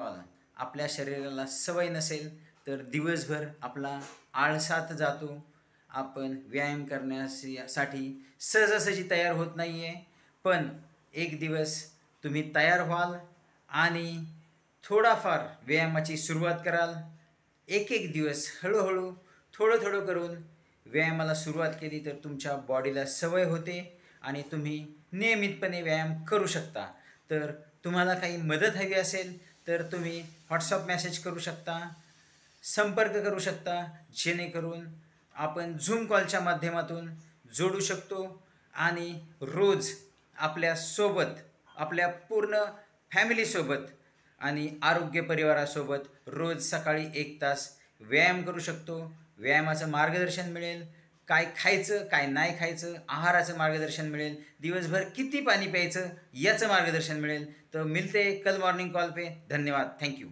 Call आपल्या शरीराला सवय नसेल तर दिवसभर आपला आळसात जातो. आपण व्यायाम करण्यासाठी सहजासहजी तयार होत नाही आहे. पण एक दिवस तुम्ही तयार व्हाल आणि थोडाफार व्यायामाची सुरुवात कराल. एक एक दिवस हळूहळू थोडं थोडं करून व्यायामाला सुरुवात केली तर तुमच्या बॉडीला सवय होते आणि तुम्ही नियमितपणे व्यायाम करू शकता. तर तुम्हाला काही मदत हवी असेल तर तुम्ही व्हॉट्सअप मेसेज करू शकता, संपर्क करू शकता, जेणेकरून आपण झूम कॉलच्या माध्यमातून जोडू शकतो आणि रोज आपल्यासोबत, आपल्या पूर्ण फॅमिलीसोबत आणि आरोग्य परिवारासोबत रोज सकाळी 1 तास व्यायाम करू शकतो. व्यायामाचं मार्गदर्शन मिळेल, काय खायचं काय नाही खायचं, आहाराचं मार्गदर्शन मिळेल, दिवसभर किती पाणी प्यायचं याचं मार्गदर्शन मिळेल. तर मिलते कल मॉर्निंग कॉल पे. धन्यवाद. थँक्यू.